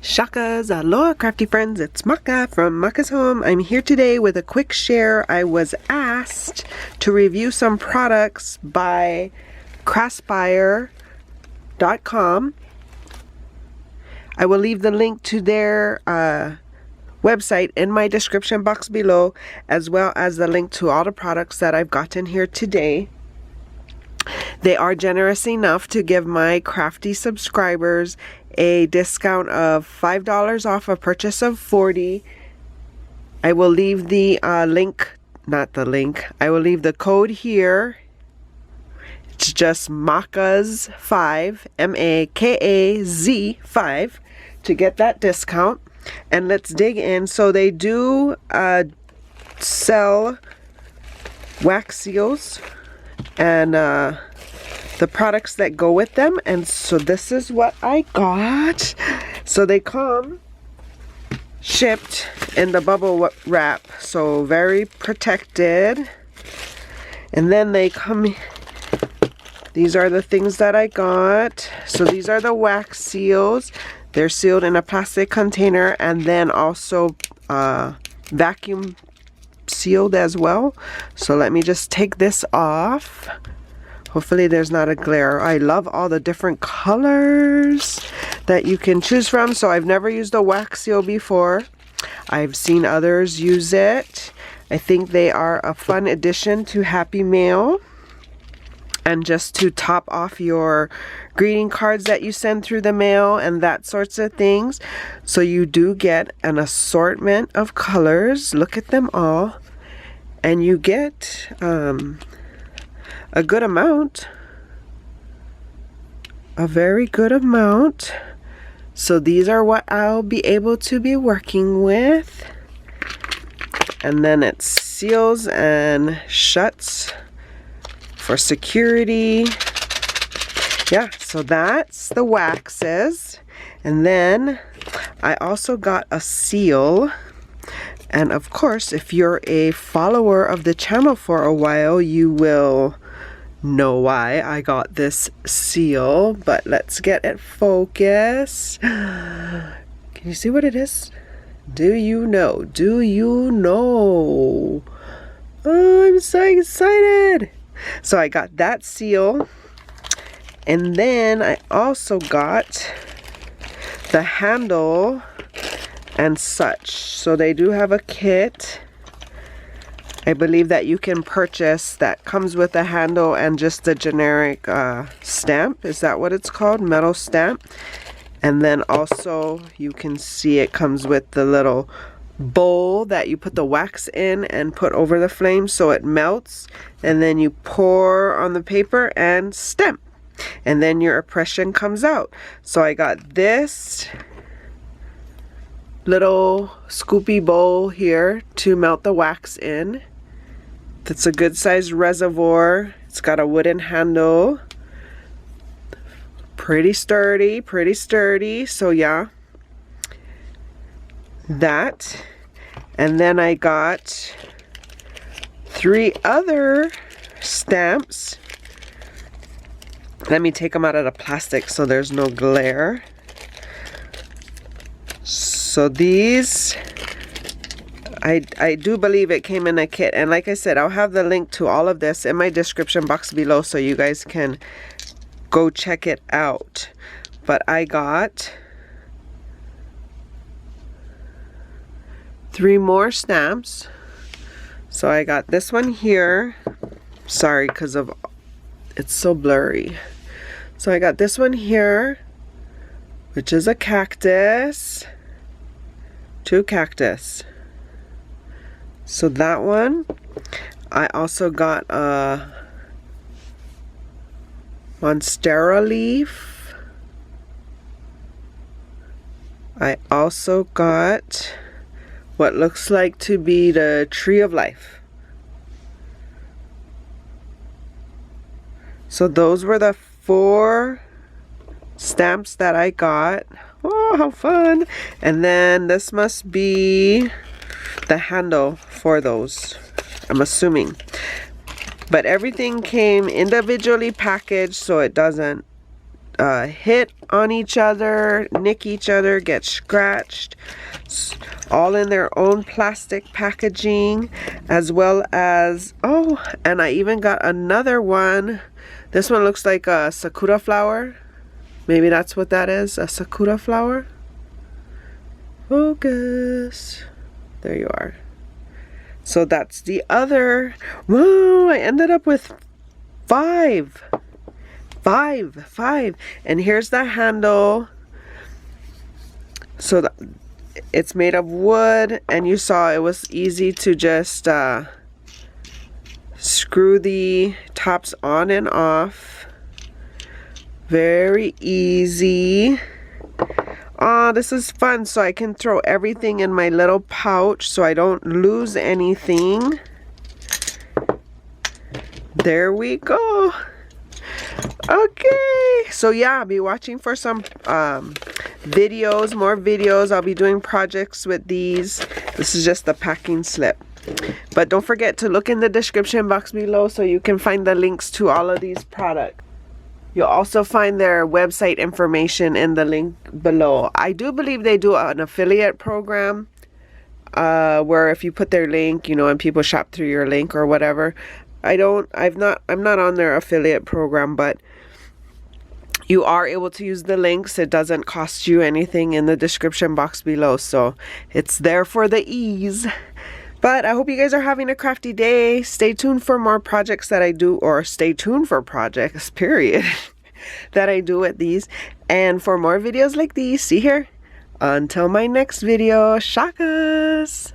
Shakas, aloha crafty friends, it's Maka from Makaz Home. I'm here today with a quick share. I was asked to review some products by Craspire.com. I will leave the link to their website in my description box below, as well as the link to all the products that I've gotten here today. They are generous enough to give my crafty subscribers a discount of $5 off a purchase of $40. I will leave the I will leave the code here. It's just Makaz 5, M-A-K-A-Z 5 to get that discount. And let's dig in. So they do sell wax seals and the products that go with them, and so this is what I got. So they come shipped in the bubble wrap, so very protected. And then they come, these are the things that I got. So these are the wax seals. They're sealed in a plastic container and then also vacuum sealed as well. So let me just take this off. Hopefully there's not a glare. I love all the different colors that you can choose from. So I've never used a wax seal before. I've seen others use it. I think they are a fun addition to Happy Mail. And just to top off your greeting cards that you send through the mail and that sorts of things. So you do get an assortment of colors. Look at them all. And you get a good amount, a very good amount. So these are what I'll be able to be working with. And then it seals and shuts for security. Yeah, so that's the waxes. And then I also got a seal. And of course, if you're a follower of the channel for a while, you will know why I got this seal. But let's get it focused. Can you see what it is? Do you know? Do you know? Oh, I'm so excited. So I got that seal. And then I also got the handle and such. So they do have a kit, I believe, that you can purchase that comes with a handle and just the generic stamp. Is that what it's called? Metal stamp. And then also you can see it comes with the little bowl that you put the wax in and put over the flame so it melts, and then you pour on the paper and stamp, and then your impression comes out. So I got this little scoopy bowl here to melt the wax in. That's a good sized reservoir. It's got a wooden handle. Pretty sturdy, pretty sturdy. So yeah, that. And then I got 3 other stamps. Let me take them out of the plastic so there's no glare. So these, I do believe it came in a kit. And like I said, I'll have the link to all of this in my description box below so you guys can go check it out. But I got 3 more stamps. So I got this one here. Sorry, because of it's so blurry. So I got this one here, which is a cactus. 2 cactus. So that one. I also got a monstera leaf. I also got what looks like to be the tree of life. So those were the 4 stamps that I got. Oh, how fun. And then this must be the handle for those, I'm assuming. But everything came individually packaged so it doesn't hit on each other, nick each other, get scratched, all in their own plastic packaging, as well as, oh, and I even got another one. This one looks like a sakura flower. Maybe that's what that is, a sakura flower. Focus. There you are. So that's the other. Whoa, I ended up with five. And here's the handle. So it's made of wood, and you saw it was easy to just screw the tops on and off. Very easy. Oh, this is fun, so I can throw everything in my little pouch so I don't lose anything. There we go. Okay, so yeah, I'll be watching for some videos, more videos. I'll be doing projects with these. This is just the packing slip. But don't forget to look in the description box below so you can find the links to all of these products. You'll also find their website information in the link below. I do believe they do an affiliate program where if you put their link, you know, and people shop through your link or whatever. I'm not on their affiliate program, but you are able to use the links. It doesn't cost you anything in the description box below, so it's there for the ease. But I hope you guys are having a crafty day. Stay tuned for more projects that I do, or stay tuned for projects, period, that I do with these. And for more videos like these, see here. Until my next video, shakas!